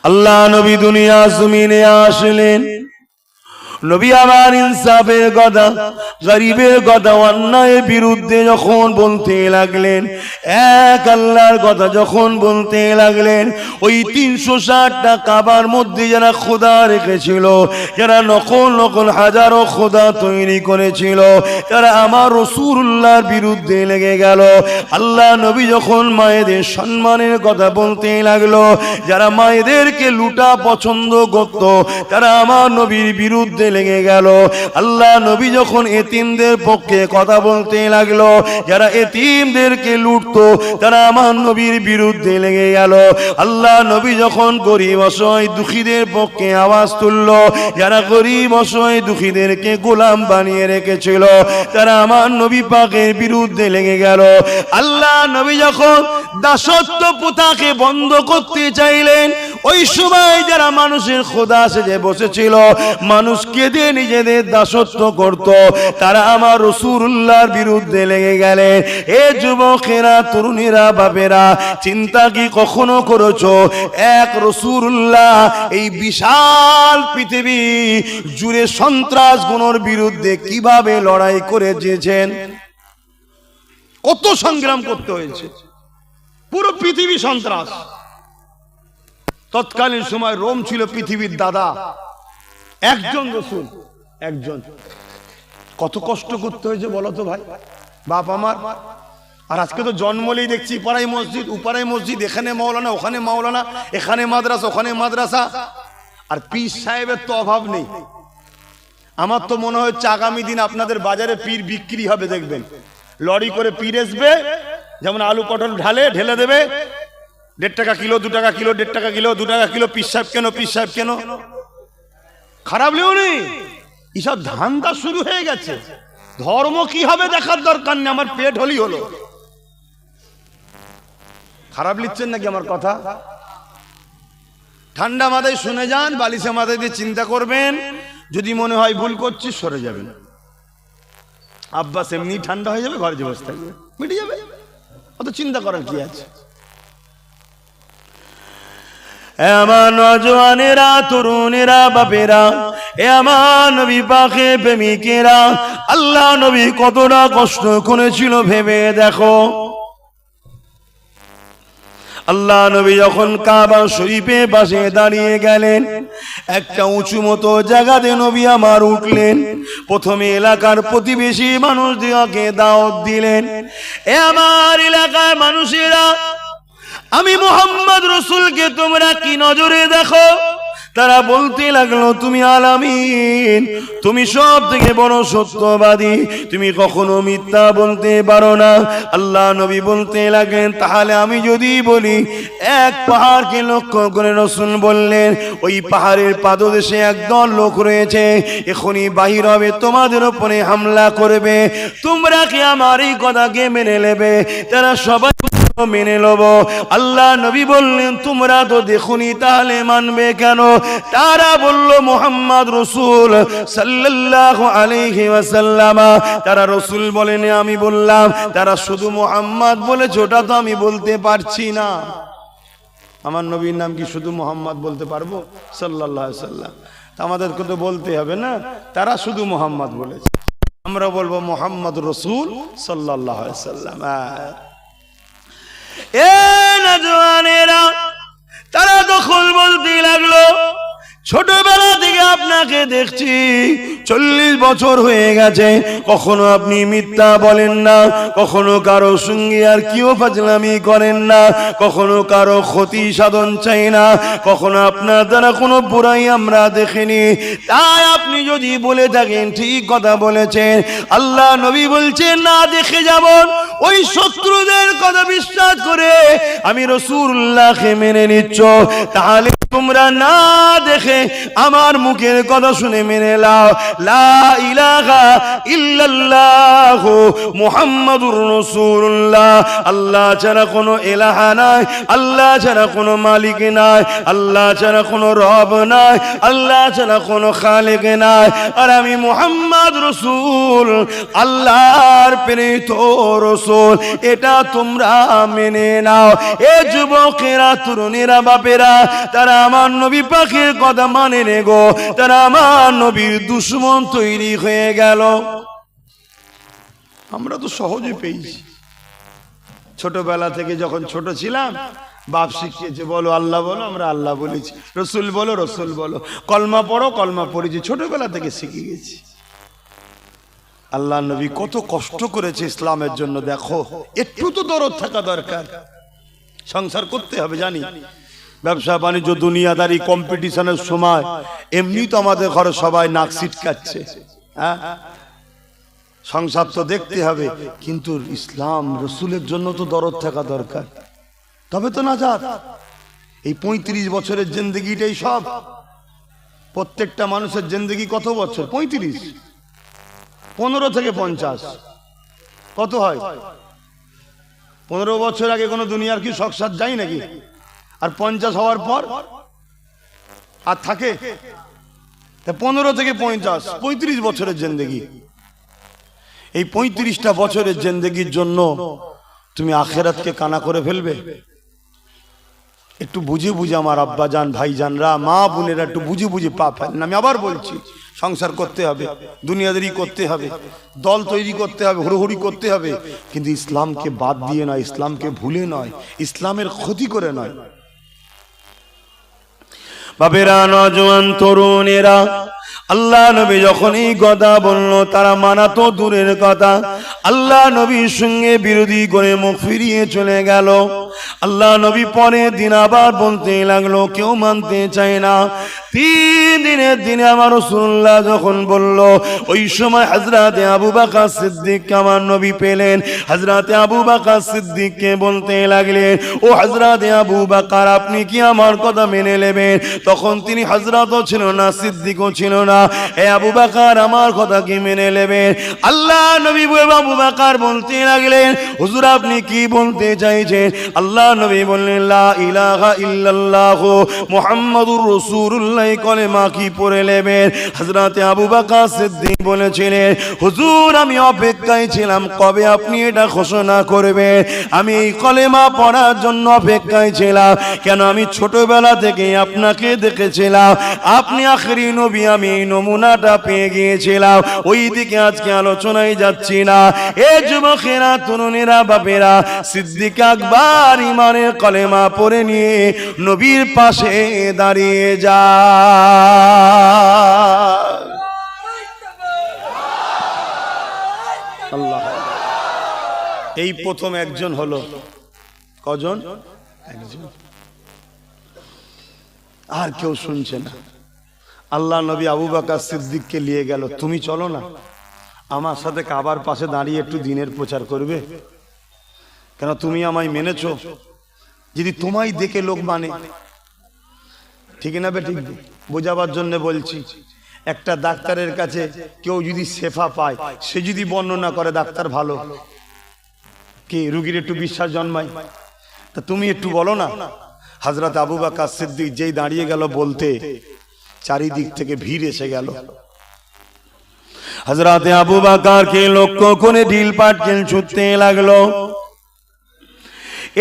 আল্লাহ নবী দুনিয়া জমিনে আসলেন। নবী আমার ইনসাফের কথা, গরিবের কথা, অন্যায়ের বিরুদ্ধে যখন বলতে লাগলেন, এক আল্লাহর কথা যখন বলতে লাগলেন, ওই 360টা কাবার মধ্যে যারা খোদা রেখেছিল, যারা নকল নকল হাজারো খোদা তৈরি করেছিল, তারা আমার রাসূলুল্লাহর বিরুদ্ধে লেগে গেল। আল্লাহ নবী যখন মায়েদের সম্মানের কথা বলতে লাগলো, যারা মায়েদেরকে লুটা পছন্দ করত, তারা আমার নবীর বিরুদ্ধে লেগে গেল। আল্লাহ নবী যখন এতিমদের পক্ষে কথা বলতে লাগলো, যারা এতিমদেরকে লুটতো, তারা আমার নবীর বিরুদ্ধে লেগে গেল। আল্লাহ নবী যখন গরিব অসহায় দুঃখীদের পক্ষে আওয়াজ তুললো, যারা গরিব অসহায় দুঃখীদেরকে গোলাম বানিয়ে রেখেছিল, তারা আমার নবী পাকের বিরুদ্ধে লেগে গেল। আল্লাহ নবী যখন দাসত্ব প্রথাকে বন্ধ করতে চাইলেন, ওই সময় যারা মানুষের খোদা সেজে বসেছিল, মানুষকে দিয়ে নিজেদের দাসত্ব করত, তারা আমার রাসূলুল্লাহর বিরুদ্ধে লেগে গেলেন। এ যুবকেরা, তরুণীরা, বাপেরা, চিন্তা কি কখনো করেছো এক রাসূলুল্লাহ এই বিশাল পৃথিবী জুড়ে সন্ত্রাস গুণের বিরুদ্ধে কিভাবে লড়াই করে যেছেন? কত সংগ্রাম করতে হয়েছে, পুরো পৃথিবী সন্ত্রাস। তৎকালীন সময় রোম ছিল পৃথিবীর দাদা, একজন রাসূল, একজন। কত কষ্ট করতে হয়েছে বলো তো ভাই, বাপ আমার। আর আজকে তো জন্মলেই দেখছি পাড়ায় মসজিদ, উপাড়ায় মসজিদ, এখানে মাওলানা, ওখানে মাওলানা, এখানে মাদ্রাসা, ওখানে মাদ্রাসা। আর পীর সাহেবের তো অভাব নেই। আমার তো মনে হচ্ছে আগামী দিন আপনাদের বাজারে পীর বিক্রি হবে, দেখবেন লরি করে পীর আসবে, যেমন আলু পটল ঢেলে দেবে, 1.5 টাকা কিলো, 2 টাকা কিলো, 1.5 টাকা কিলো, 2 টাকা কিলো। পীর সাহেব কেন, পীর সাহেব কেন? খারাপ লেও নেই, এসব ধান্দা শুরু হয়ে গেছে। ধর্ম কি হবে দেখার দরকার নেই, আমার পেট হলেই হলো। খারাপ লিখছেন নাকি আমার কথা? ঠান্ডা মাথায় শুনে যান, বালিশে মাথায় দিয়ে চিন্তা করবেন। যদি মনে হয় ভুল করছি, সরে যাবেন। আব্বাস এমনি ঠান্ডা হয়ে যাবে, ঘরে যে বসে থাকবে, মিটে যাবে। অত চিন্তা করার কি আছে? আমার নওজওয়ানেরা, তরুণেরা, বাপেরা, এ আমার নবী পাকের প্রেমিকেরা, আল্লাহ নবী কতটা কষ্ট করেছিল ভেবে দেখো। আল্লাহ নবী যখন কাবা শরীফে পাশে দাঁড়িয়ে গেলেন, একটা উঁচু মতো জায়গাতে নবী আমার উঠলেন। প্রথমে এলাকার প্রতিবেশী মানুষদেরকে দাওয়াত দিলেন, এ আমার এলাকার মানুষেরা, আমি মুহাম্মদ রাসূলকে তোমরা কি নজরে দেখো? তারা বলতে লাগলো, তুমি আলামিন, তুমি সব থেকে বড় সত্যবাদী, তুমি কখনো মিথ্যা বলতে পারো না। আল্লাহ নবী বলতে লাগলেন, তাহলে আমি যদি বলি, এক পাহাড়কে লক্ষ্য করে রাসূল বললেন, ওই পাহাড়ের পাদদেশে একদল লোক রয়েছে, এখনই বাহির হবে, তোমাদের উপরে হামলা করবে। তোমরা কি আমার এই কথাকে মেনে নেবে? তারা সবাই মেনে নেব। আল্লাহ নবী বললেন, তোমরা তো দেখুনি, তাহলে মানবে কেন? তারা বলল, মুহাম্মদ রাসূল সাল্লাল্লাহু আলাইহি ওয়াসাল্লাম। তারা রাসূল বলেনি, আমি বললাম। তারা শুধু মুহাম্মদ বলেছে, ওটা তো আমি বলতে পারছি না। আমার নবীর নাম কি শুধু মুহাম্মদ বলতে পারবো? সাল্লাল্লাহু আলাইহি ওয়াসাল্লাম। তা আমাদেরকে তো বলতে হবে না। তারা শুধু মুহাম্মদ বলেছে, আমরা বলবো মুহাম্মদ রাসূল সাল্লাল্লাহু আলাইহি ওয়াসাল্লাম। এ নওজওয়ানেরা, তারা তখন বলতে লাগলো, ছোটবেলা থেকে আপনাকে দেখছি, 40 বছর হয়ে গেছে, কখনো আপনি মিথ্যা বলেন না, কখনো কারো সঙ্গে আর কেউ ফাজলামি করেন না, কখনো কারো ক্ষতি সাধন চাই না, কখনো আপনার দ্বারা কোনো বুরাই আমরা দেখিনি। তাই আপনি যদি বলে থাকেন, ঠিক কথা বলেছেন। আল্লাহ নবী বলছেন, না দেখে যাবেন, ওই শত্রুদের কথা বিশ্বাস করে আমি রাসূলুল্লাহকে মেনে নিচ্ছ, তাহলে তোমরা না দেখে আমার মুখের কথা শুনে মেনে নাও, লা ইলাহা ইল্লাল্লাহ মুহাম্মাদুর রাসূলুল্লাহ। আল্লাহ ছাড়া কোনো ইলাহা নাই, আল্লাহ ছাড়া কোনো মালিক নাই, আল্লাহ ছাড়া কোনো রব নাই, আল্লাহ ছাড়া কোনো খালিক নাই, আর আমি মুহাম্মদ রাসূল, আল্লাহর প্রেরিত রাসূল, এটা তোমরা মেনে নাও। এ যুবকেরা, তরুণীরা, বাপেরা, তারা আমার নবী পাকের কথা মানে নে গো, তারা আমার নবীর দুশমন তৈরি হয়ে গেল। আমরা তো সহজে পেয়েছি। ছোটবেলা থেকে যখন ছোট ছিলাম বাপ শিখিয়েছে, বলো আল্লাহ বলো, আমরা আল্লাহ বলেছি, রসুল বলো রসুল বলো, কলমা পড়ো কলমা পড়েছি, ছোটবেলা থেকে শিখে গেছি। আল্লাহ নবী কত কষ্ট করেছে ইসলামের জন্য, দেখো একটু তো দরদ থাকা দরকার। সংসার করতে হবে জানি, ব্যবসা বাণিজ্য দুনিয়াদারি কম্পিটিশনের সময় এমনি তো আমাদের ঘরে সবাই নাক সিটকাচ্ছে, হ্যাঁ সংসার তো দেখতে হবে, কিন্তু ইসলাম রসুলের জন্য তো দরদ থাকা দরকার, তবে তো না যাক। এই 35 বছরের জিন্দেগিটাই সব। প্রত্যেকটা মানুষের জিন্দেগি কত বছর? 35, 15 থেকে 50 কত হয়? 15 বছর আগে কোনো দুনিয়ার কি সংসার যায় নাকি? আর 50 হওয়ার পর আর থাকে? 15 থেকে 50, 35 বছরের জিন্দেগি। এই 35টা বছরের জিন্দেগির জন্য তুমি আখেরাতকে কানা করে ফেলবে? একটু বুঝে বুঝে আমার আব্বা জান ভাই জানরা মা বোনেরা একটু বুঝে বুঝে পা ফেলেন। আমি আবার বলছি, সংসার করতে হবে, দুনিয়াদারি করতে হবে, দল তৈরি করতে হবে, হুড়োহুড়ি করতে হবে, কিন্তু ইসলামকে বাদ দিয়ে নয়, ইসলামকে ভুলে নয়, ইসলামের ক্ষতি করে নয়। বাবেরা, নওজোয়ান তরুণেরা, আল্লাহ নবী যখন এই কথা বলল তারা মানা তো দূরের কথা, আল্লাহ নবীর সঙ্গে বিরোধী করে মুখ ফিরিয়ে চলে গেল। আল্লাহ নবী পরের দিন আবার বলতে লাগলো, কেউ মানতে চায় না। 3 দিনের দিনে আমার রাসূলুল্লাহ যখন বলল, ওই সময় হযরতে আবু বকর সিদ্দিক আমার নবী পেলেন। হযরতে আবু বকর সিদ্দিককে বলতে লাগলেন, ও হযরতে আবু বকর, আপনি কি আমার কথা মেনে নেবেন? তখন তিনি হযরতও ছিল না, সিদ্দিকও ছিল না। এ আবু বকর, আমার কথা কি মেনে নেবেন? আল্লাহ নবী আবু বকর বলতে লাগলেন, হুজুর আপনি কি বলতে চাইছেন? আল্লাহ নবী বললেন, লা ইলাহা ইল্লাল্লাহ মুহাম্মাদুর রাসূলুল্লাহ কলেমা কি পড়ে নেবেন? হযরতে আবু বকর সিদ্দিক বলেছিলেন, হুজুর আমি অপেক্ষায় ছিলাম কবে আপনি এটা ঘোষণা করবেন। আমি এই কলেমা পড়ার জন্য অপেক্ষায় ছিলাম। কেন? আমি ছোটবেলা থেকে আপনাকে দেখেছিলাম, আপনি আখেরি নবী, আমি এই নমুনাটা পেয়ে গিয়েছিলাম। ওই দিকে আজকে আলোচনায় যাচ্ছি না। এ যুবকেরা, তরুণেরা, বাপেরা, সিদ্দিক আকবর ইমানের কলেমা পড়ে নিয়ে নবীর পাশে দাঁড়িয়ে যা। আল্লাহ, এই প্রথম একজন হলো। কজন? একজন। আর কেউ শুনছে না। আল্লাহ নবী আবু বকর সিদ্দিককে নিয়ে গেল, তুমি চলো না আমার সাথে কাবার পাশে দাঁড়িয়ে একটু দ্বীনের প্রচার করবে। কেন? তুমি আমায় মেনেছো, যদি তোমায় দেখে লোক মানে, ঠিক না বে? ঠিক বোঝাবার জন্য বলছি। একটা ডাক্তারের কাছে কেউ যদি শেফা পায়, সে যদি বর্ণনা করে ডাক্তার ভালো, কি রুগীর একটু বিশ্বাস জন্মায়? তা তুমি একটু বলো না। হযরত আবু বকর সিদ্দিক যেই দাঁড়িয়ে গেল বলতে, চারিদিক থেকে ভিড় এসে গেল। হযরতে আবু বকরকে লক্ষ্য করে ঢিল পাটকেল ছুটতে লাগলো।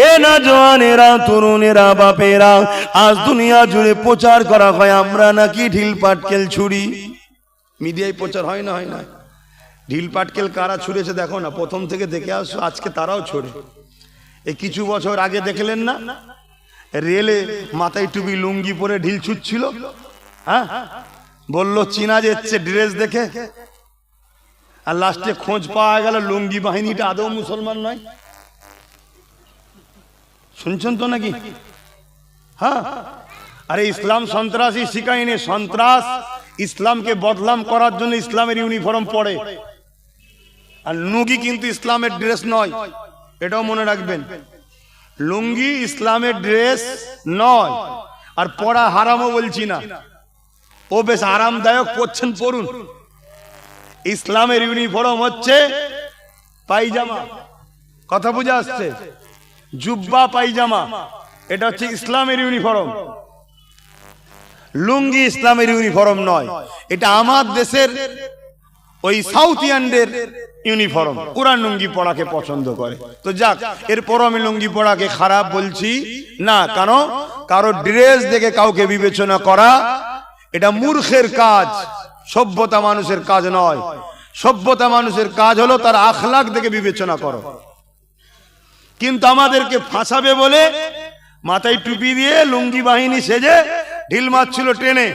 এ না জওয়ানেরা, তরুণেরা, বাপেরা, আজ দুনিয়া জুড়ে প্রচার করা হয় আমরা নাকি ঢিল পাটকেল ছুরি। মিডিয়ায় প্রচার হয় না? হয় না? ঢিল পাটকেল কারা ছুড়েছে দেখো না, প্রথম থেকে দেখে আসো, আজকে তারাও ছোড়ে। এই কিছু বছর আগে দেখলেন না, রেলে মাথায় টুপি লুঙ্গি পরে ঢিল ছুটছিল, হ্যাঁ, বললো চীনা যাচ্ছে ড্রেস দেখে, আর লাস্টে খোঁজ পাওয়া গেল লুঙ্গি বাহিনীটা আদৌ মুসলমান নয়। শুনছেন তো নাকি? হ্যাঁ, আরে ইসলাম সন্ত্রাসী শিখায়নি। সন্ত্রাস ইসলামকে বদনাম করার জন্য ইসলামের ইউনিফর্ম পরে, আর লুঙ্গি কিন্তু ইসলামের ড্রেস নয়, এটাও মনে রাখবেন। লুঙ্গি ইসলামের ড্রেস নয়, আর পরা হারামও বলছি না, ও বেশ আরামদায়ক, পরছেন পরুন। ইসলামের ইউনিফর্ম হচ্ছে পায়জামা, কথা বুঝে আসছে? জুব্বা পায়জামা, এটা হচ্ছে ইসলামের ইউনিফর্ম। লুঙ্গি ইসলামের ইউনিফর্ম নয়, এটা আমার দেশের ওই সাউথ ইন্ডিয়ানদের ইউনিফর্ম কোরআন লুঙ্গি পড়াকে পছন্দ করে। তো যাক, এরপর আমি লুঙ্গি পড়াকে খারাপ বলছি না, কারণ কারো ড্রেস দেখে কাউকে বিবেচনা করা এটা মূর্খের কাজ, সভ্যতা মানুষের কাজ নয়। সভ্যতা মানুষের কাজ হলো তার আখলাক দেখে বিবেচনা করো। কিন্তু আমাদেরকে ফাঁসাবে বলে মাথায় টুপি দিয়ে লুঙ্গি বাহিনী সেজে ঢিল মারছিল ট্রেনে,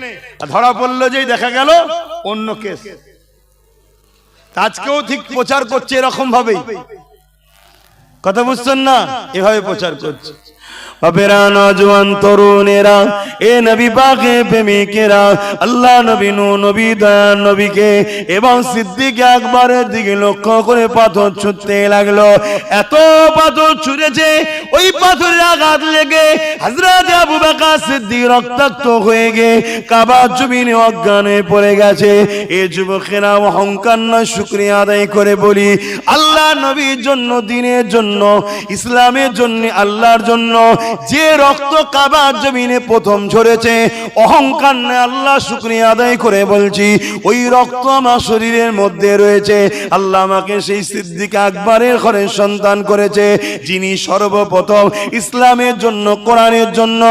ধরা পড়লো যেই দেখা গেল অন্য কেস। আজকেও ঠিক প্রচার করছে এরকম ভাবেই, কথা বুঝছেন না? এভাবে প্রচার করছে। বাপেরা, নওজোয়ান তরুণেরা, এ নবী পাকে প্রেমিকেরা, আল্লাহ নবী নূহ নবী দয়ার নবীকে এবং সিদ্দিক আকবরের দিকে লক্ষ্য করে পাথর ছুঁড়তে লাগলো। এত পাথর ছুঁড়েছে, ওই পাথরের আঘাত লেগে হযরত আবু বকর সিদ্দিক রক্তাক্ত হয়ে গিয়ে কাবার জমিনে অজ্ঞান হয়ে পড়ে গেছে। এ যুবকেরা অহংকার নয়, শুকরিয়া আদায় করে বলি, আল্লাহ নবীর জন্য, দ্বীনের জন্য, ইসলামের জন্য, আল্লাহর জন্য যে রক্ত কাবার জমিনে প্রথম ঝরেছে, অহংকার নয়, আল্লাহ শুকরিয়া আদায় করে বলছি, ওই রক্ত আমার শরীরের মধ্যে রয়েছে। আল্লাহ আমাকে সেই সিদ্দিক আকবরের ঘরের সন্তান করেছে, যিনি সর্বপ্রথম ইসলামের জন্য, কোরআনের জন্য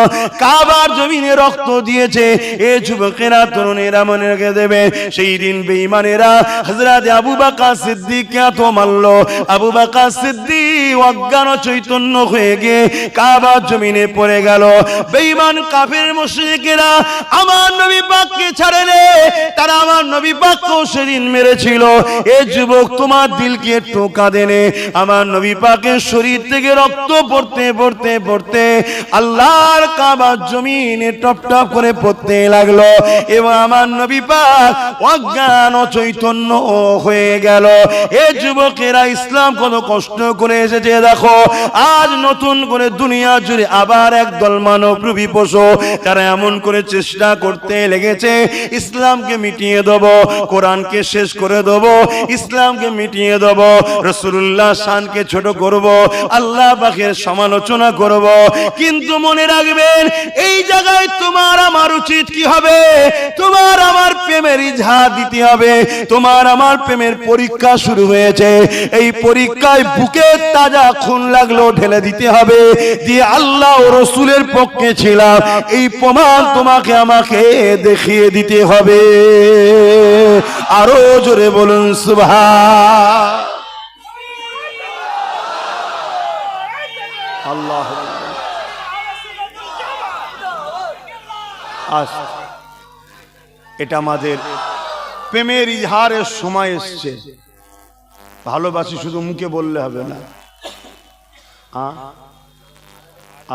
কাবার জমিনে রক্ত দিয়েছে। এ যুবকেরা, তরুণেরা মনে রেখে দেবে, সেই দিন বেঈমানেরা হযরত আবু বকর সিদ্দিককে এত মারল, আবু বকর সিদ্দিক অজ্ঞান চৈতন্য হয়ে গিয়ে কাবার জমিনে পড়ে গেল। বেঈমান কাফের মুশরিকেরা আমার নবী পাককে ছাড়েনি, তারা আমার নবী পাককে সেদিন মেরেছিল। এ যুবক, তোমার দিলকে একটু কাঁদেনে, আমার নবী পাকের শরীর থেকে রক্ত পড়তে পড়তে পড়তে আল্লাহর কাবার জমিনে টপ টপ করে পড়তে লাগলো এবং আমার নবী পাক অজ্ঞান ও চৈতন্য হয়ে গেল। এ যুবকেরা, ইসলাম কত কষ্ট করে এসেছে দেখো। আজ নতুন করে দুনিয়া জুড়ে আবার একদল মানবরূপী পশু, তারা এমন করে চেষ্টা করতে লেগেছে ইসলামকে মিটিয়ে দেব, কোরআনকে শেষ করে দেব, ইসলামকে মিটিয়ে দেব, রাসূলুল্লাহ শানকে ছোট করব, আল্লাহ পাকের সমালোচনা করব। কিন্তু মনে রাখবেন, এই জায়গায় তোমার আমার উচিত কি হবে? তোমার আমার প্রেমের ইজহার দিতে হবে। তোমার আমার প্রেমের পরীক্ষা শুরু হয়েছে, এই পরীক্ষায় বুকে তাজা খুন লাগলো ঢেলে দিতে হবে, দিয়ে আল্লাহ ও রাসূলের পক্ষে ছিলাম এই প্রমাণ তোমাকে আমাকে দেখিয়ে দিতে হবে। আরো জোরে বলুন সুবহান আল্লাহ। এটা আমাদের প্রেমের ইজহারের সময় এসছে। ভালোবাসি শুধু মুখে বললে হবে না।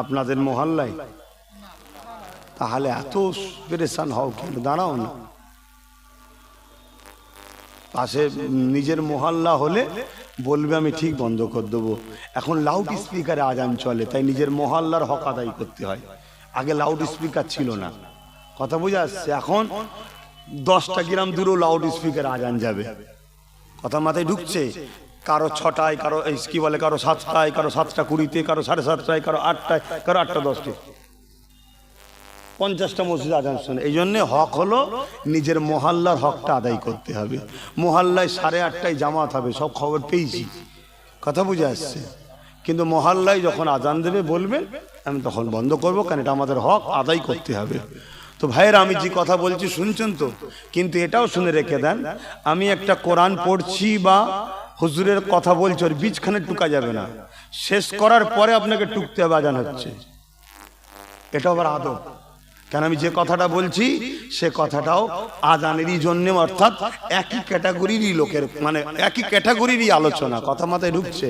আপনাদের মহল্লায় তাহলে এত পেরেশান হও কেন? দাঁড়াও না, পাশে নিজের মহল্লা হলে বলবে আমি ঠিক বন্ধ করে দেবো। এখন লাউড স্পিকারে আজান চলে, তাই নিজের মহল্লার হক আদায় করতে হয়। আগে লাউড স্পিকার ছিল না, কথা বোঝা যাচ্ছে? এখন 10টা গ্রাম দূরেও লাউড স্পিকার আজান যাবে। কথা মাথায় ঢুকছে? কারো 6টায়, কারো কি বলে, কারো 7টায়, কারো 7টা 20-তে, কারো 7:30টায়, কারো 8টায়, কারো 8টা 10টায়, 50টা মসজিদ আজান শোনে। এই জন্যে হক হলো নিজের মহল্লার হকটা আদায় করতে হবে। মহল্লায় 8:30টায় জামাত হবে, সব খবর পেয়েছি, কথা বুঝে আসছে। কিন্তু মহল্লায় যখন আজান দেবে বলবেন, আমি তখন বন্ধ করবো, কারণ এটা আমাদের হক আদায় করতে হবে। তো ভাইয়েরা, আমি যে কথা বলছি শুনছেন তো? কিন্তু এটাও শুনে রেখে দেন, আমি একটা কোরআন পড়ছি বা হুজুরের কথা বলছি, ওর বীজখানে টুকা যাবে না। শেষ করার পরে আপনাকে টুকতে হবে, আজান হচ্ছে। এটা আবার আদব, কেন আমি যে কথাটা বলছি সে কথাটাও আজানেরই জন্য, অর্থাৎ একই ক্যাটাগরিরই লোকের, মানে একই ক্যাটাগরিরই আলোচনা। কথা মাথায় ঢুকছে?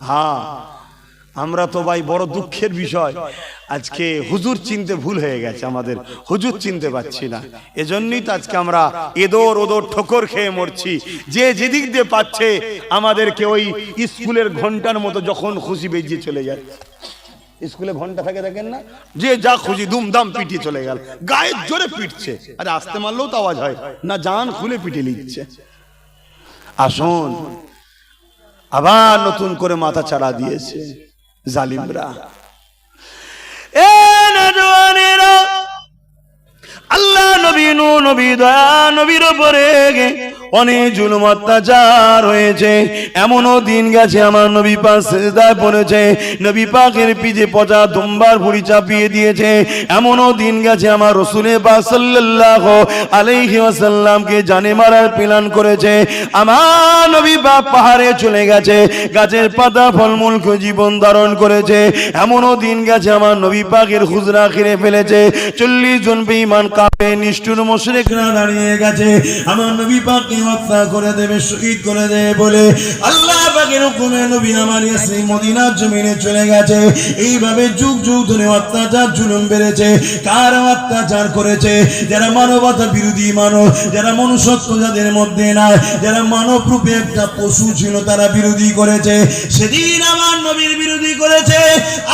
হ্যাঁ, আমরা তো ভাই বড় দুঃখের বিষয়, আজকে হুজুর চিনতে ভুল হয়ে গেছে, আমাদের হুজুর চিনতে পাচ্ছি না। এজন্যই তো আজকে আমরা এদোর ওদোর ঠোকর খেয়ে মরছি। যে যেদিক দিয়ে পাচ্ছে আমাদেরকে ওই স্কুলের ঘন্টার মতো যখন খুশি বেজিয়ে চলে যায়। স্কুলে ঘন্টা থাকে, দেখেন না, যে যা খুশি দুমদাম পিটিয়ে চলে গেল, গায়ের জোরে পিটছে। আরে আস্তে মারলেও তো আওয়াজ হয় না, জান খুলে পিটে লিখছে। আসুন, আবার নতুন করে মাথা চাড়া দিয়েছে জালিমরা। এ নওজওয়ানেরা, আল্লাহ নবী নূহ নবী দয়া নবীর উপরে অনেক জুলুম অত্যাচার হয়েছে। এমনও দিন গেছে আমার নবী পাক সিজদায় পড়েছে, নবী পাকের পিঠে পচা দুম্বার ভুঁড়ি চাপিয়ে দিয়েছে। এমনও দিন গেছে আমার রাসূলের পাক সাল্লাল্লাহু আলাইহি ওয়াসাল্লামকে জানে মারার প্ল্যান করেছে। আমার নবী পাক পাহাড়ে চলে গেছে, গাছের পাতা ফলমূল খেয়ে জীবন ধারণ করেছে। এমনও দিন গেছে আমার নবী পাকের হুজরা ঘিরে ফেলেছে। 40 জন বেঈমান কাফের নিষ্ঠুর মুশরিকরা দাঁড়িয়ে গেছে আমার নবী পাককে হত্যা করে দেবে, শহীদ করে দেবে বলে আল্লাহ পাকের হুকুমে নবী আমার ইয়াসরিন মদিনার জমিনে চলে গেছে। এইভাবে যুগ যুগ ধরে অত্যাচার জুলুম বেড়েছে। কার অত্যাচার করেছে? যারা মানবতা বিরোধী মানব, যারা মনুষ্যত্ব যাদের মধ্যে নাই, যারা মানব রূপে একটা পশু ছিল তারা বিরোধী করেছে। সেদিন আমার নবীর বিরোধী করেছে।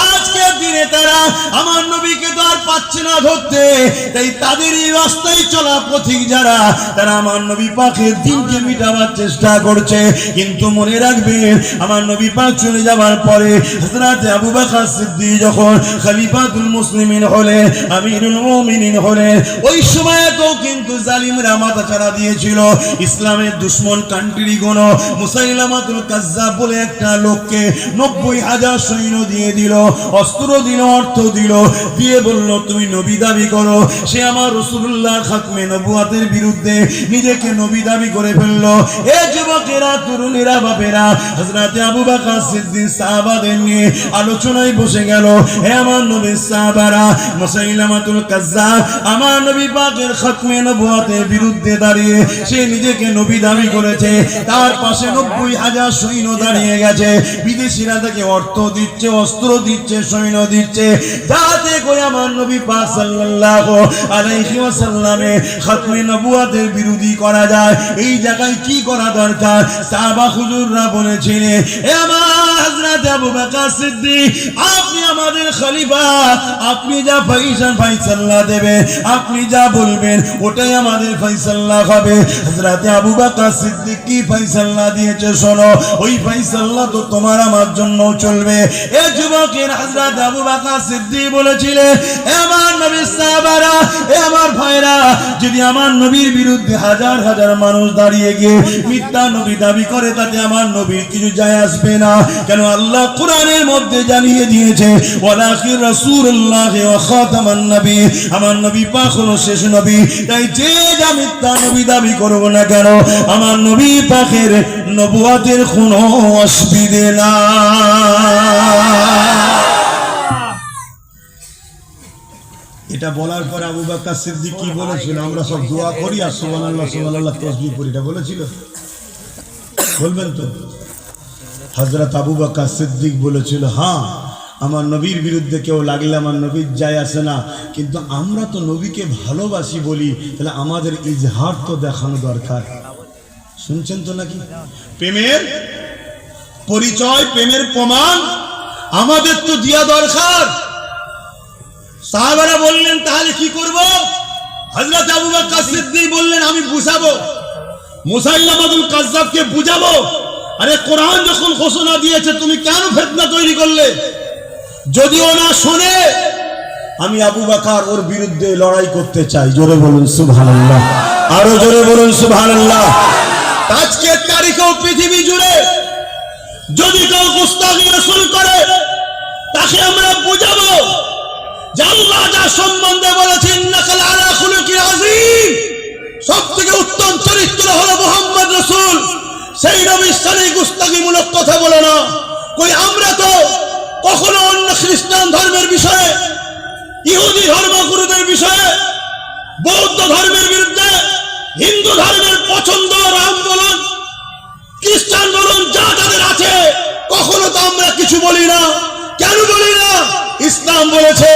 আজকের দিনে তারা আমার নবীকে তো আর পাচ্ছে না ধরতে, তাই তাদেরই রাস্তায় চলা পথিক যারা, তারা আমার নবী পাকের দিনকে মিটাবার চেষ্টা করছে। কিন্তু মনে রাখবেন আমার নবী পাক চলে যাওয়ার পরে হযরত আবু বকর সিদ্দিক যখন খলিফাতুল মুসলিমিন হলেন, আমিরুল মুমিনিন হলেন, ওই সময় তো কিন্তু জালিমরা মাথা চাড়া দিয়েছিল। ইসলামের দুশমন কান্ট্রি কোন মুসাইলামাতুল কাজ্জাব বলে একটা লোককে 90,000 সৈন্য দিয়ে দিল, অস্ত্র দিল, অর্থ দিল, দিয়ে বলল তুমি নবী দাবি করো। সে আমার রাসূলুল্লাহ খাতমে নবুয়াতের বিরুদ্ধে নিজেকে নবী দাবি করে ফেললো। এ যুবকেরা, তরুণেরা, বাপেরা, হযরত আবু বকর সিদ্দিক সাহাবাদের নিয়ে আলোচনায় বসে গেল। হে আমার নবীর সাহাবারা, মুসাইলামাতুল কাজ্জাব আমার নবী পাকের খাতমে নবুয়াতের বিরুদ্ধে দাঁড়িয়ে সে নিজেকে নবী দাবি করেছে। তার পাশে 90,000 সৈন্য দাঁড়িয়ে গেছে। বিদেশিরা তাকে অর্থ দিচ্ছে, অস্ত্র দিচ্ছে, সৈন্য দিচ্ছে, যাতে করে আমার নবী পাক সাল্লাল্লাহু আলাইহি ওয়াসাল্লামের খাতমে নবুয়াতের বিরোধী করা যায়। এই জায়গায় কি করা দরকার? সাহাবা হুজুররা বলেছিলেন, হে আমার হযরত আবু বকর সিদ্দিক, আপনি আমাদের খলিফা, আপনি যা ফয়সালা দেবেন, আপনি যা বলবেন ওটাই আমাদের ফয়সালা হবে। হযরত আবু বকর সিদ্দিক কি ফয়সালা দিয়েছে শোনো, ওই ফয়সালা তো তোমার আমার জন্য চলবে। এ যুবকের হযরত আবু বকর সিদ্দিক বলেছিলেন, হে আমার নবীর সাহাবারা, হে আমার ভাইরা, যদি আমার নবীর বিরুদ্ধে হাজার হাজার মানুষ দাঁড়িয়ে গিয়ে মিথ্যা নবী দাবি করে তাতে আমার নবীর কিছু যায় আসবে না। কেন আল্লাহ কোরআনের মধ্যে জানিয়ে দিয়েছে, ওয়ালাকির রাসূলুল্লাহ ওয়া খাতামান নবী, আমার নবী পাক হলো শেষ নবী। তাই যে যা মিথ্যা নবী দাবি করব না কেন, আমার নবী পাকের নবুয়াতের কোনো অসুবিধে না। এটা বলার পর আবু বকর সিদ্দিক কি বলেছিল? আমরা সব দোয়া করি আর সুবহানাল্লাহ সুবহানাল্লাহ তাসবিহ পড়ি, এটা বলেছিল? বলবেন তো? হযরত আবু বকর সিদ্দিক বলেছিল, হ্যাঁ আমার নবীর বিরুদ্ধে কেউ লাগলে আমার নবীর যায় আসে না, কিন্তু আমরা তো নবীকে ভালোবাসি বলি, তাহলে আমাদের ইজহার তো দেখানো দরকার। শুনছেন তো নাকি? প্রেমের পরিচয়, প্রেমের প্রমাণ আমাদের তো দেয়া দরকার। সাহাবারা বললেন তাহলে কি করব? হযরত আবু বকর সিদ্দিক বললেন আমি বুঝাবো, মুসাইলামাতুল কাজ্জাবকে বুঝাবো। আরে কোরআন যখন ঘোষণা দিয়েছে তুমি কেন ফিতনা তৈরি করলে? যদিও না শুনে আমি আবু বকর ওর বিরুদ্ধে লড়াই করতে চাই। জোরে বলুন সুবহানাল্লাহ, আরো জোরে বলুন সুবহানাল্লাহ। আজকের তারিখেও পৃথিবী জুড়ে যদি কেউ গুস্তাখি রাসূল করে তাকে আমরা বুঝাবো যে আল্লাহ যা সম্বন্ধে বলেছেন ইন্নাকা আলা খুলুকিন আযীম, সবথেকে উত্তম চরিত্র হলো মুহাম্মদ রাসূল, সেই নবীর সাথে গুস্তাখিমূলক কথা বলে না। কই আমরা তো কখনো অন্য খ্রিস্টান ধর্মের বিষয়ে, ইহুদি ধর্মগুরুদের বিষয়ে, বৌদ্ধ ধর্মের বিরুদ্ধে, হিন্দু ধর্মের পছন্দ, রাম বলুন, খ্রিস্টান বলুন, যা যাদের আছে, কখনো তো আমরা কিছু বলি না। কেন বলি না? ইসলাম বলেছে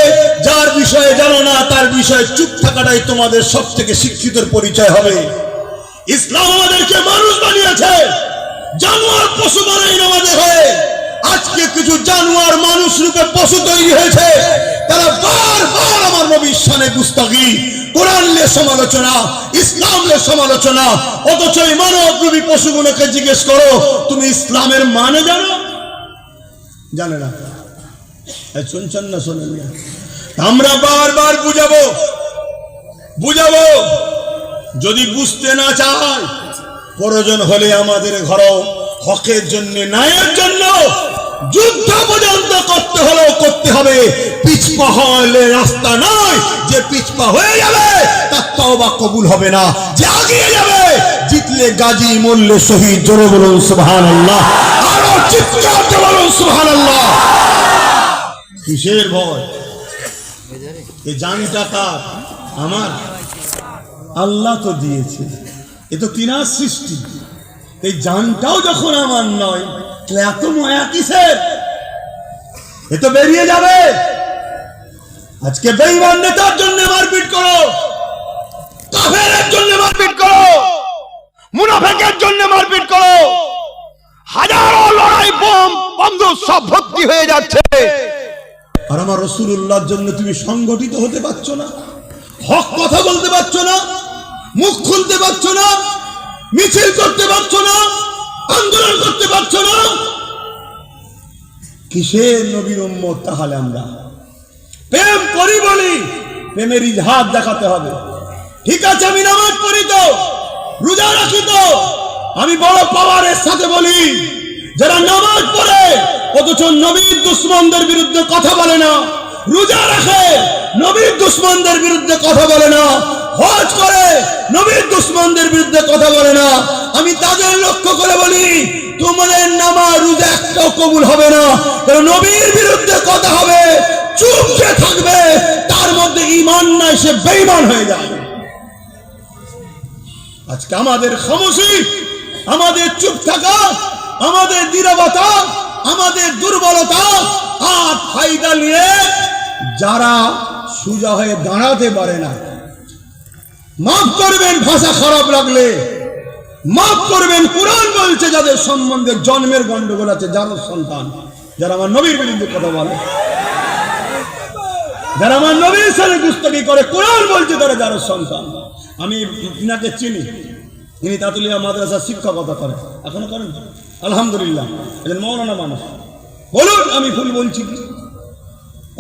যার বিষয়ে জানো না তার বিষয়ে চুপ থাকাটাই তোমাদের সব থেকে শিক্ষিতের পরিচয় হবে। ইসলাম আমাদেরকে মানুষ বানিয়েছে, জানোয়ার পশু বানাই আমাদের হয়ে। আজকে কিছু জানোয়ার মানুষ রূপে পশু তৈরি হয়েছে, তারা বারবার আমার নবীর শানে গুস্তাখি, কোরআন নিয়ে সমালোচনা, ইসলাম নিয়ে সমালোচনা। অথচ এই মানবরূপী পশুগুলোকে জিজ্ঞেস করো তুমি ইসলামের মানে জানো? জানে না। শুনছেন না? শোনেন না? আমরা বারবার বুঝাবো। যদি বুঝতে না চায় প্রয়োজন হলে আমাদের ঘরেও হকের জন্য, ন্যায়ের জন্য যুদ্ধ পর্যন্ত করতে হবে। পিছপা হলে রাস্তা নয়, যে পিছপা হয়ে যাবে তার তওবা কবুল হবে না। যে এগিয়ে যাবে, জিতলে গাজী, মরলে শহীদ। জোরে বলুন সুবহানাল্লাহ, আরো চিৎকার দিয়ে বলুন সুবহানাল্লাহ। কিসের ভয়? এই জানটা কার? আমার। আল্লাহ তো দিয়েছে, এ তো তিনার সৃষ্টি। এই জানটাও যখন আমার নয়, তাহলে এত মায়া কিসের? এ তো বেরিয়ে যাবে। আজকে বেঈমান নেতার জন্য মারপিট করো, কাফেরের জন্য মারপিট করো, মুনাফিকের জন্য মারপিট করো, হাজারো লড়াই বোম বন্দুক সব ভর্তি হয়ে যাচ্ছে, আর আমার রাসূলুল্লাহর জন্য তুমি সংগঠিত হতে পারছো না, হক কথা বলতে পারছো না, মুখ খুলতে পারছো না, মিছিল করতে পারছো না, আন্দোলন করতে পারছো না। কিসের নবীর উম্মত? তাহলে আমরা প্রেম করি বলি, প্রেমের ইজহার দেখাতে হবে। ঠিক আছে, আমি নামাজ পড়ি তো, রোজা রাখি তো, আমি বড় পাওয়ারের সাথে বলি, যারা নামাজ পড়ে অথচ নবীর দুশমনদের বিরুদ্ধে কথা বলে না, রোজা রাখে নবীর দুশমনদের বিরুদ্ধে কথা বলে না, হজ করে নবীর দুশমনদের বিরুদ্ধে কথা বলে না, আমি তাদের লক্ষ্য করে বলি, তোমাদের নামাজ রোজা একটাও কবুল হবে না। কারণ নবীর বিরুদ্ধে কথা হবে, চুপ যে থাকবে তার মধ্যে ঈমান নাই, সে বেঈমান হয়ে যায়। আজকে আমাদের খামোশি, আমাদের চুপ থাকা, আমাদের নীরবতা, আমাদের দুর্বলতা আর ফায়দা নিয়ে যারা সোজা হয়ে দাঁড়াতে পারে না, মাফ করবেন ভাষা খারাপ লাগলে, মাফ করবেন, কুরআন বলছে যাদের সম্বন্ধে জন্মের গন্ডগোল আছে, যার সন্তান, যারা আমার নবীর বিরুদ্ধে কথা বলে, যারা আমার নবীর সাথে গুস্তাখি করে, কুরআন বলছে তারা যার সন্তান। আমি ইনাকে চিনি, ইনি তাতুলিয়া মাদ্রাসার শিক্ষকতা করেন, এখনো করেন আলহামদুলিল্লাহ, এদের মৌলানা মানুষ। বলুন আমি ভুল বলছি কি?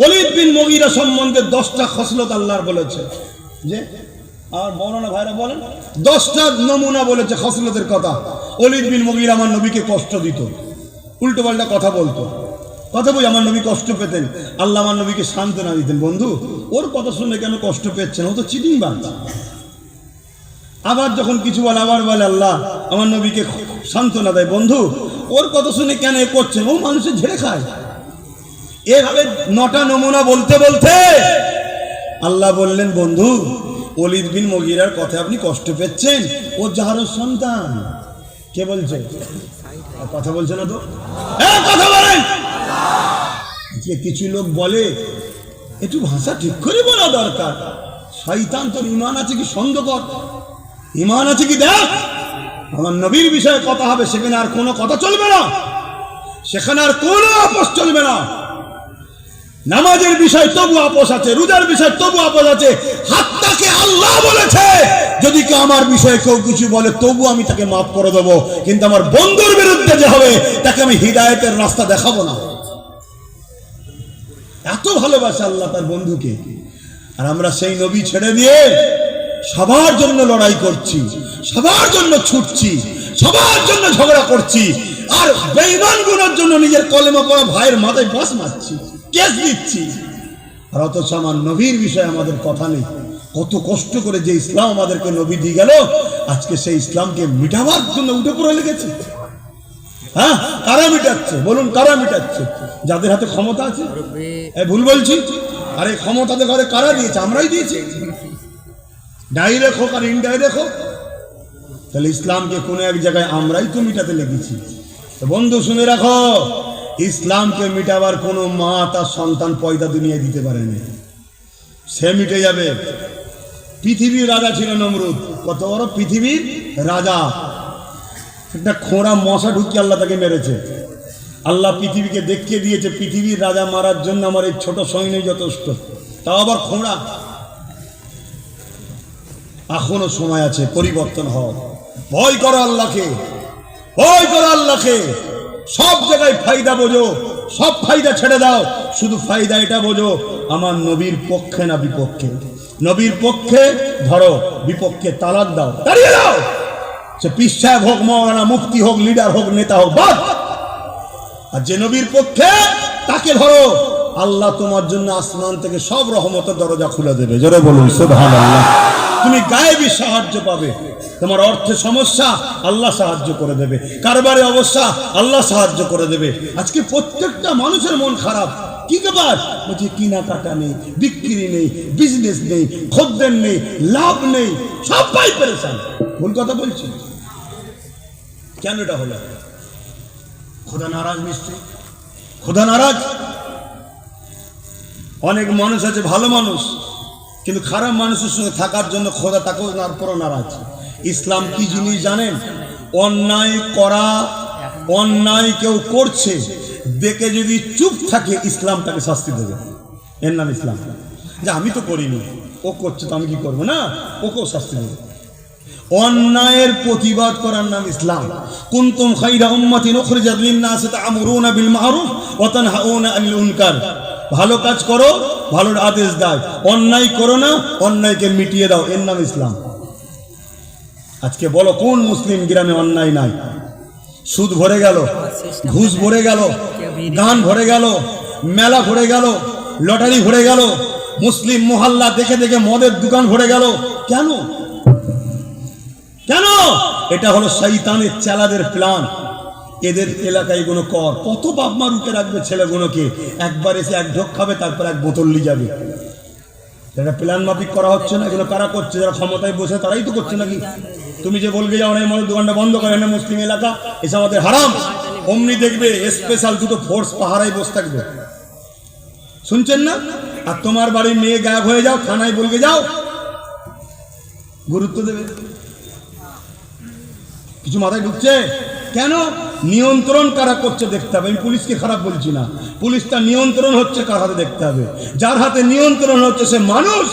ওলীদ বিন মুগীরা সম্বন্ধে 10টা খসলত আল্লাহর বলেছে, যে আর মৌলানা ভাইরা বলেন 10টা নমুনা বলেছে খসলতের কথা। ওলীদ বিন মুগীরা আমার নবীকে কষ্ট দিত, উল্টো পাল্টা কথা বলতো, কথা বলি আমার নবী কষ্ট পেতেন, আল্লাহ আমার নবীকে সান্ত্বনা দিতেন, বন্ধু ওর কথা শুনে কেন কষ্ট পেয়েছেন, ও তো চিটিং বাজ। আবার যখন কিছু বলে আবার বলে আল্লাহ আমার নবীকে সান্ত্বনা দেয়, বন্ধু ওর কথা শুনে কেন এ করছেন, ও মানুষের ঝেড়ে খায়। এভাবে 9টা নমুনা বলতে বলতে আল্লাহ বললেন, বন্ধু ওলীদ বিন মুগীরার কথা আপনি কষ্ট পেয়েছেন, ও যাহার সন্তান। কে বলছে? কথা বলছে না তো, কথা বলেন। কিছু লোক বলে একটু ভাষা ঠিক করে বলা দরকার, শয়তান তোর ঈমান আছে কি সন্দেহ কর, ঈমান আছে কি দেখ। আমার নবীর বিষয়ে কথা হবে, সেখানে আর কোনো কথা চলবে না, সেখানে আর কোনো আপোষ চলবে না। নামাজের বিষয় তবু আপোষ আছে, রোজার বিষয় তবু আপোষ আছে, হাত্তাকে আল্লাহ বলেছে যদি কেউ আমার বিষয়ে কেউ কিছু বলে তবু আমি তাকে মাফ করে দেবো, কিন্তু আমার বন্ধুর বিরুদ্ধে যে হবে তাকে আমি হিদায়েতের রাস্তা দেখাবো না। এত ভালোবাসে আল্লাহ তার বন্ধুকে, আর আমরা সেই নবী ছেড়ে দিয়ে সবার জন্য লড়াই করছি, সবার জন্য ছুটছি, সবার জন্য ঝগড়া করছি, আর বেঈমান গুলোর জন্য নিজের কলেমা পড়া ভাইয়ের মাথায় বাস মারছি, কেস দিচ্ছি, আর অথচ আমার নবীর বিষয়ে আমাদের কথা নেই। কত কষ্ট করে যে ইসলাম আমাদেরকে নবী দিয়ে গেল, আজকে সেই ইসলামকে মিটাবার জন্য উঠে পড়ে লেগেছে। হ্যাঁ, কারা মিটাচ্ছে বলুন, কারা মিটাচ্ছে? যাদের হাতে ক্ষমতা আছে। ভুল বলছি? আরে ক্ষমতাতে ঘরে কারা দিয়েছে? আমরাই দিয়েছি। ডাইরেক্ট হোক আর ইনডাইরেক্ট হোক, তাহলে ইসলামকে কোনো এক জায়গায় আমরাই তো মিটাতে লেগেছি। তো বন্ধু শুনে রাখো, ইসলামকে মিটাবার কোনো মা তার সন্তান পয়দা দুনিয়ায় দিতে পারেনি, সে মিটে যাবে। পৃথিবীর রাজা ছিল নমরুদ, কত বড় পৃথিবীর রাজা, একটা খোঁড়া মশা ঢুকিয়ে আল্লাহ তাকে মেরেছে। আল্লাহ পৃথিবীকে দেখিয়ে দিয়েছে পৃথিবীর রাজা মারার জন্য আমার এই ছোট সৈন্য যথেষ্ট, তাও আবার খোঁড়া। এখনো সময় আছে, পরিবর্তন হও, ভয় করো আল্লাহকে, ভয় করো আল্লাহকে। সব জায়গায় ফায়দা বোঝো, সব ফায়দা ছেড়ে দাও, শুধু ফায়দা এটা বোঝো আমার নবীর পক্ষে না বিপক্ষে। নবীর পক্ষে ধরো, বিপক্ষে তালাক দাও, দাঁড়িয়ে দাও। সে পীর সাহেব হোক, মৌলানা, মুফতি হোক, লিডার হোক, নেতা হোক, বাদ। আর যে নবীর পক্ষে তাকে ধরো, আল্লাহ তোমার জন্য আসমান থেকে সব রহমতের দরজা খুলে দেবে। জোরে বলুন সুবহানাল্লাহ। তুমি গায়েবী সাহায্য পাবে। তোমার অর্থে সমস্যা, আল্লাহ সাহায্য করে দেবে। কারবারে অবস্থা, আল্লাহ সাহায্য করে দেবে। আজকে প্রত্যেকটা মানুষের মন খারাপ। কি ব্যাপার? বলছে কেনাকাটা নেই, বিক্রি নেই, বিজনেস নেই, খদ্দের নেই, লাভ নেই, সবাই পেরেশান। ভুল কথা বলছি? কেন এটা হলো? খোদা নারাজ নিশ্চয়ই। খোদা নারাজ। অনেক মানুষ আছে ভালো মানুষ, কিন্তু খারাপ মানুষের সঙ্গে থাকার জন্য খোদা তাকেও তারপরও নারাজ। ইসলাম কি জিনিস জানেন? অন্যায় করা, অন্যায় কেউ করছে দেখে যদি চুপ থাকে, ইসলাম তাকে শাস্তি দেবে। এর নাম ইসলাম। যে আমি তো করিনি, ও করছে তো আমি কি করবো না, ওকেও শাস্তি দেবে। অন্যায়ের প্রতিবাদ করার নাম ইসলাম। কুনতুম খায়রা উম্মাতিন উখরিজাত লিন-নাস তা'মুরুনা বিল মা'রুফ ওয়া তানহাউনা আনিল মুনকার। ভালো কাজ করো, ভালোর আদেশ দাও, অন্যায় করো না, অন্যায়কে মিটিয়ে দাও। এর নাম ইসলাম। আজকে বলো কোন মুসলিম গ্রামে অন্যায় নাই? সুদ ভরে গেল, ঘুষ ভরে গেল, গান ভরে গেল, মেলা ভরে গেল, লটারি ভরে গেল, মুসলিম মহল্লা দেখে দেখে মদের দোকান ভরে গেল। কেন? কেন? এটা হলো শয়তানের চেলাদের প্ল্যান। এদের এলাকায় কোনো কর, কত বাপ মা রুখে রাখবে ছেলেগুলোকে? একবার এসে এক ঢোক খাবে, তারপর এক বোতল নিয়ে যাবে। এটা প্ল্যান মাফিক করা হচ্ছে না? এগুলো কারা করছে? যারা ক্ষমতায় বসে তারাই তো করছে নাকি? তুমি যে বলবে যাও না এই মদের দোকানটা বন্ধ করে না, মুসলিম এলাকা, এসে আমাদের হারাম, অমনি দেখবে স্পেশাল দুটো ফোর্স পাহারায় বসে থাকবে। শুনছেন না? আর তোমার বাড়ির মেয়ে গায়েব হয়ে যাও, থানায় বলবে যাও, গুরুত্ব দেবে? কিছু মাথায় ঢুকছে? কেন? নিয়ন্ত্রণ কারা করছে দেখতে হবে। আমি পুলিশকে খারাপ বলছি না, পুলিশটা নিয়ন্ত্রণ হচ্ছে কার হাতে দেখতে হবে। যার হাতে নিয়ন্ত্রণ হচ্ছে সে মানুষ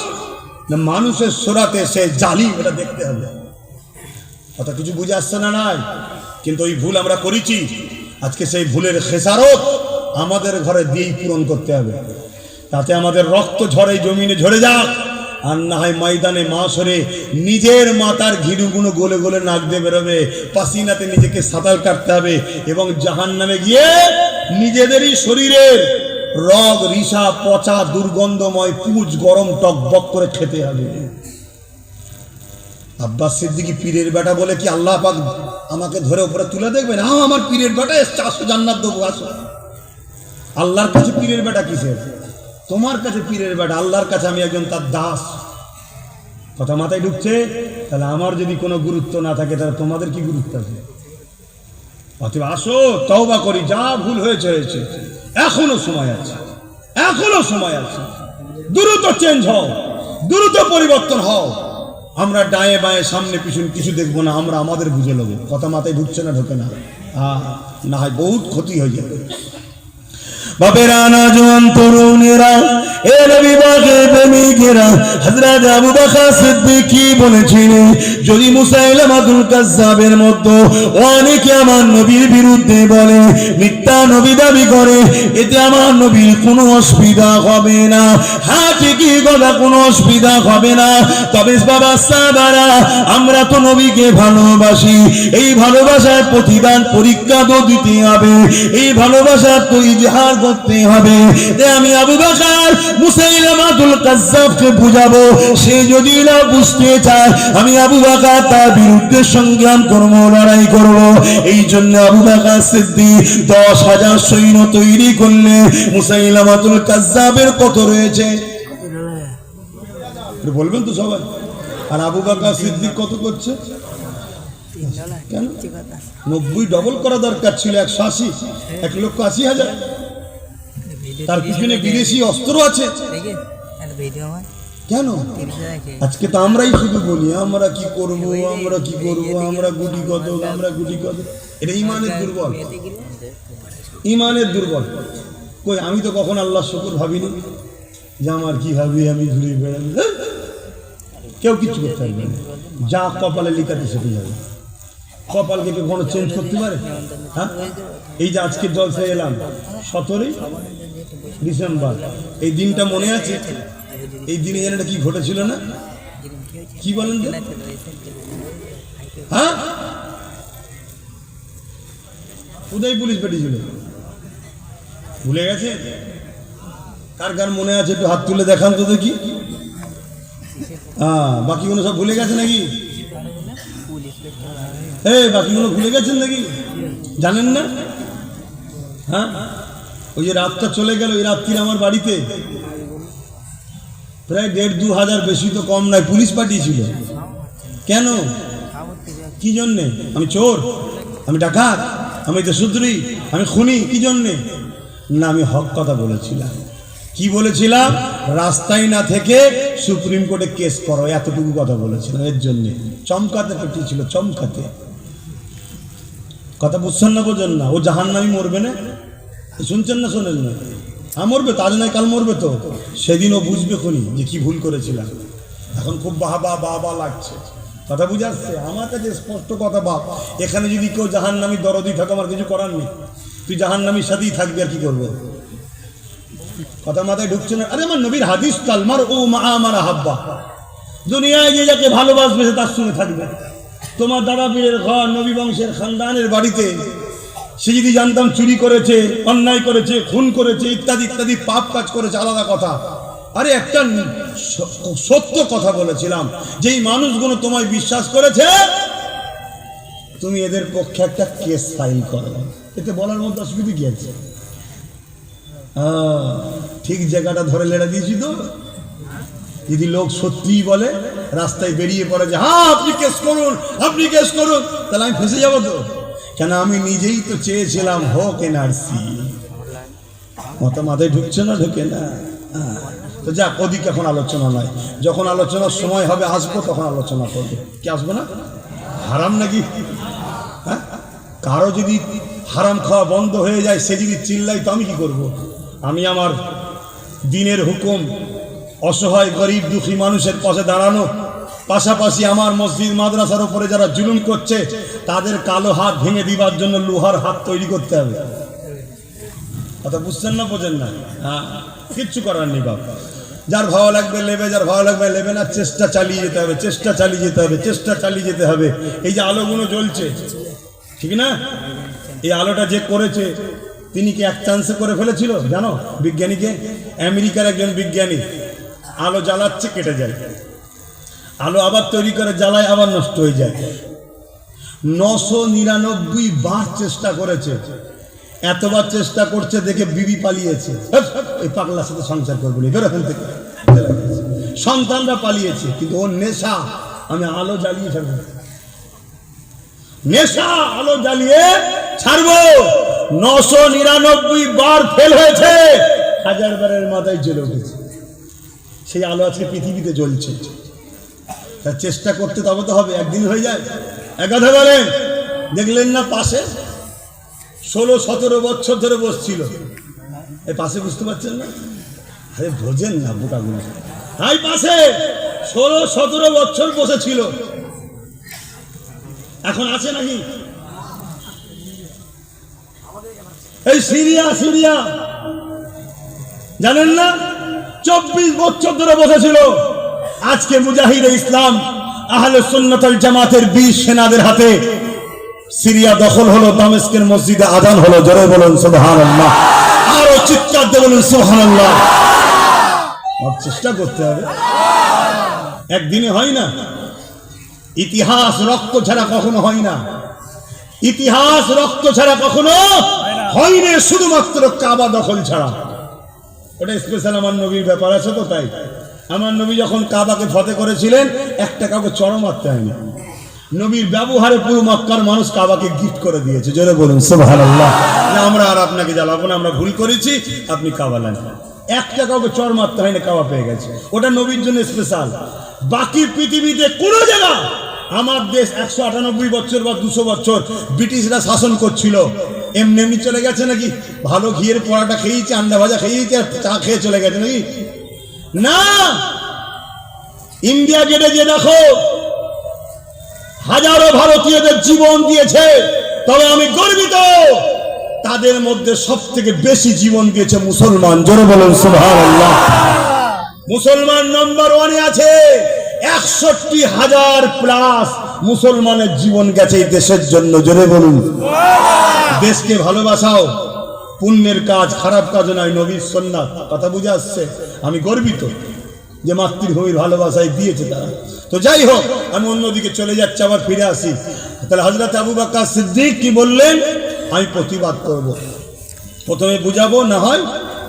না মানুষের সোরাতে সে জালি, এটা দেখতে হবে। কথা কিছু বুঝে আসছে না? নাই। কিন্তু ওই ভুল আমরা করেছি, আজকে সেই ভুলের খেসারত আমাদের ঘরে দিয়েই পূরণ করতে হবে। তাতে আমাদের রক্ত ঝরে, জমিনে ঝরে যাক, আর না হয় ময়দানে মাশরে নিজের মাথার ঘিরুগুলো গলে গলে নাক দিয়ে বেরোবে, পাসিনাতে নিজেকে সাঁতার কাটতে হবে, এবং জাহান্নামে গিয়ে নিজেদেরই শরীরের রগ, রিসা, পচা, দুর্গন্ধময় পুঁজ গরম টকবক করে খেতে হবে। আব্বাস সিদ্দিকী পীরের বেটা বলে কি আল্লাহ পাক আমাকে ধরে উপরে তুলে দেখবেন? আমার পীরের বেটা এসছে, আসো জান্নাত দেবো, আসো। আল্লাহর কাছে পীরের বেটা কিসের? তোমার কাছে পীরের বেটা, আল্লাহর কাছে আমি একজন তার দাস। কথা মাথায় ঢুকছে? তাহলে আমার যদি কোনো গুরুত্ব না থাকে, তাহলে তোমাদের কি গুরুত্ব আছে? অতএব আসো, তওবা করি, যা ভুল হয়েছে হয়েছে, এখনো সময় আছে, এখনো সময় আছে। দ্রুত চেঞ্জ হও, দ্রুত পরিবর্তন হও। আমরা ডায়ে বায়ে সামনে পিছনে কিছু দেখবো না, আমরা আমাদের বুঝে নেবো। কথা মাথায় ঢুকছে না? ঢোকে না? না হয় বহুত ক্ষতি হয়ে যাবে। বাপেরা, নওজোয়ান তরুণেরা, এ নবী পাকের প্রেমিকেরা, হযরত আবু বকর সিদ্দিক কি বলেছিলেন? যদি মুসাইলামাতুল কাজ্জাবের মতো অনেকে আমার নবীর বিরুদ্ধে বলে, মিথ্যা নবী দাবি করে, এতে আমার নবীর কোনো অসুবিধা হবে না। হ্যাঁ, ঠিকই কথা, কোনো অসুবিধা হবে না। তবে বাবা সাহাবারা, আমরা তো নবীকে ভালোবাসি, এই ভালোবাসার প্রতিদান পরীক্ষা তো দিতে হবে, এই ভালোবাসার তো ইজহার করতে হবে। আমি আবু বকর মুসাইলামাতুল কাজ্জাবকে বুঝাবো, সে যদি না বুঝতে চায়, আমি আবু বকর তার বিরুদ্ধে সংগ্রাম করব, লড়াই করব। এই জন্য আবু বকর সিদ্দিক 10,000 সৈন্য তৈরি করলে মুসাইলামাতুল কাজ্জাবের কত রয়েছে বলবেন তো সবাই? আর আবু বকর সিদ্দিক কত করছে? কেন 90 ডবল করা দরকার ছিল, 180, 1,80,000। তার পিছনে বিদেশি অস্ত্র আছে। কেন? আজকে তো আমরাই শুধু বলি আমরা কি করব, আমরা কি করব, আমরা গুটি কত, আমরা গুটি কত। এটা ইমানের দুর্বল, ইমানের দুর্বল। কই, আমি তো কখন আল্লাহ শুকর ভাবিনি যে আমার কি ভাবি, আমি ঘুরে বেড়াবি। কেউ কিছু করতে পারবে না, যা কপালে লিখাতে সেটা যাবে। কপালকে কেউ কোনো চেঞ্জ করতে পারে? হ্যাঁ, এই যে আজকে জলসায় এলাম 17ই ডিসেম্বর, এই দিনটা মনে আছে? এই দিনে যেন কি ঘটেছিল না? কি বলেন তো? হ্যাঁ, কোথায় পুলিশ পাঠিয়েছিল ভুলে গেছে? কার কার মনে আছে একটু হাত তুলে দেখান তো দেখি। হ্যাঁ, বাকিগুলো সব ভুলে গেছে নাকি? বাকিগুলো ভুলে গেছেন নাকি? জানেন না? হ্যাঁ, ওই যে রাতটা চলে গেল, ওই রাত্রির আমার বাড়িতে প্রায় ১,৫-২ হাজার, বেশি তো কম নয়, পুলিশ পাঠিয়েছিল। কেন? কি জন্যে? আমি চোর, আমি ডাকাত, আমি দেশদ্রোহী, আমি খুনি? কি জন্যে? না, আমি হক কথা বলেছিলাম। কি বলেছিলাম? রাস্তায় না থেকে সুপ্রিম কোর্টে কেস করো, এতটুকু কথা বলেছিলাম। এর জন্যে চমকাতে পাঠিয়েছিল, চমকাতে। কথা বুঝছেন না, বোঝেন না? ও জাহান্নামী মরবে না, শুনছেন না? শোনেন না? মরবে তো, আজ নয় কাল মরবে তো। সেদিন ও বুঝবে খুনি যে কি ভুল করেছিলাম। এখন খুব বাহবা বাহবা লাগছে। কথা বুঝে আসছে? আমার কাছে স্পষ্ট কথা। বাপ, এখানে যদি কেউ জাহান্নামী দরদি থাকে, আমার কিছু করার নেই। তুই জাহান্নামীর সাথেই থাকবি, আর কি করবো? কথা মাথায় ঢুকছে না? আরে আমার নবীর হাদিস, তালমার ও মা আমার হাব্বা, দুনিয়ায় যে যাকে ভালোবাসবে সে তার সঙ্গে থাকবে। তোমার দাদা পীরের ঘর, নবী বংশের খানদানের বাড়িতে সে যদি জানতাম চুরি করেছে, অন্যায় করেছে, খুন করেছে, ইত্যাদি ইত্যাদি পাপ কাজ করেছে, আলাদা কথা। আরে একটা সত্য কথা বলেছিলাম, যেই মানুষগুলো তোমায় বিশ্বাস করেছে, তুমি এদের পক্ষে একটা কেস ফাইল করো। এতে বলার মধ্যে অসুবিধা কি আছে? ঠিক জায়গাটা ধরে লেড়া দিয়েছি তো। যদি লোক সত্যিই বলে, রাস্তায় বেরিয়ে পড়ে যে হ্যাঁ আপনি কেস করুন, আপনি কেস করুন, তাহলে আমি ফেঁসে যাবো তো। কেন? আমি নিজেই তো চেয়েছিলাম হোক এনআরসি। মতো মাথায় ঢুকছে না? ঢুকে না? তো যাক, ওদিকে এখন আলোচনা নয়। যখন আলোচনার সময় হবে আসবো, তখন আলোচনা করবো। কি আসবো না? হারাম নাকি? হ্যাঁ, কারো যদি হারাম খাওয়া বন্ধ হয়ে যায়, সে যদি চিল্লাই, তো আমি কি করব? আমি আমার দিনের হুকুম, অসহায় গরিব দুঃখী মানুষের পাশে দাঁড়ানো, পাশাপাশি আমার মসজিদ মাদ্রাসার উপরে যারা জুলুম করছে তাদের কালো হাত ভেঙে দিবার জন্য লোহার হাত তৈরি করতে হবে। কথা বুঝছেন না, বোঝেন না? হ্যাঁ, কিচ্ছু করার নেই বাবা। যার ভালো লাগবে নেবে, যার ভালো লাগবে নেবে না। চেষ্টা চালিয়ে যেতে হবে, চেষ্টা চালিয়ে যেতে হবে, চেষ্টা চালিয়ে যেতে হবে। এই যে আলোগুলো জ্বলছে, ঠিক না? এই আলোটা যে করেছে, তিনি কি এক চান্সে করে ফেলেছিল জানো? বিজ্ঞানীকে, আমেরিকার একজন বিজ্ঞানী আলো জ্বালাচ্ছে, কেটে যায়। আলো আবার তৈরি করে জ্বালায়, আবার নষ্ট হয়ে যায়। 999 বার চেষ্টা করেছে। এতবার চেষ্টা করছে দেখে বিবি পালিয়েছে। এই পাগলার সাথে সংসার করবো না, বেরো এখান থেকে। সন্তানরা পালিয়েছে, কিন্তু ওর নেশা, আমি আলো জ্বালিয়ে ছাড়বো, নেশা আলো জ্বালিয়ে ছাড়বো। 999 বার ফেল হয়েছে, 1000 বারের মাথায় জ্বলে উঠেছে। সেই আলো আজকে পৃথিবীতে জ্বলছে। তার চেষ্টা করতে তবে তো হবে, একদিন হয়ে যায়। এক কথা বলেন, দেখলেন না পাশে 16-17 বছর ধরে বসছিল, এই পাশে, বুঝতে পারছেন না? আরে বোঝেন না বোকাগুলো। তাই পাশে 16-17 বছর বসেছিল, এখন আছে নাকি? এই সিরিয়া জানেন না? 24 বছর ধরে বসেছিল। আজকে মুজাহিদে ইসলাম আহলে সুন্নাত ওয়াল জামাতের 20 সেনাদের হাতে সিরিয়া দখল হলো। দামেস্কের মসজিদে আযান হলো, জোরে বলুন সুবহানাল্লাহ। আরো চিৎকার দিয়ে বলুন সুবহানাল্লাহ। আর চেষ্টা করতে হবে, একদিনে হয় না। ইতিহাস রক্ত ছাড়া কখনো হয় না, ইতিহাস রক্ত ছাড়া কখনো হয় না, শুধুমাত্র কাবা দখল ছাড়া। ওটা স্পেশাল আমার নবীর ব্যাপার আছে তো। তাই আমার নবী যখন কাবাকে ফতেহ করেছিলেন, একটা কাউকে চড় মারতে হয়নি। নবীর ব্যবহারে পুরো মক্কার মানুষ কাবাকে গিফট করে দিয়েছে, জোরে বলুন সুবহানাল্লাহ। আমরা আর আপনাকে জ্বালাবো না, আমরা ভুল করেছি, আপনি কাবা নেন। একটা কাউকে চড় মারতে হয় না, কাবা পেয়ে গেছে। ওটা নবীর জন্য স্পেশাল। বাকি পৃথিবীতে কোনো জায়গা, আমার দেশ 198 বছর বা 200 বছর ব্রিটিশরা শাসন করছিল, এমনি এমনি চলে গেছে নাকি? ভালো ঘিয়ের পরাটা খেয়েছে, আন্ডা ভাজা খেয়েছে, চা খেয়ে চলে গেছে নাকি? না, ইন্ডিয়া গেটে যে দেখো, হাজারো ভারতীয়দের জীবন দিয়েছে। তবে আমি গর্বিত, তাদের মধ্যে সব থেকে বেশি জীবন দিয়েছে মুসলমান, জোরে বলুন সুবহানাল্লাহ। মুসলমান নম্বর 1-এ আছে। 61,000 প্লাস মুসলমানের জীবন গেছে এই দেশের জন্য। জোরে বলুন। দেশকে ভালোবাসাও পুণ্যের কাজ, খারাপ কাজ নয়, নবীর সুন্নাত। কথা বুঝে আসছে? আমি গর্বিত যে মাতৃভূমির ভালোবাসায় দিয়েছে তারা। তো যাই হোক, আমি অন্যদিকে চলে যাচ্ছি, আবার ফিরে আসি। তাহলে হযরত আবু বকর সিদ্দিক কি বললেন? আমি প্রতিবাদ করব। প্রথমে বুঝাবো, না হয়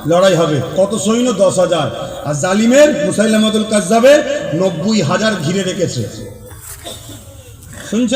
লড়াই হবে। কত সৈন্য? 10,000। আর জালিমের মুসাইলামাতুল কাজ্জাবের 90,000 ঘিরে রেখেছে। শুনছেন?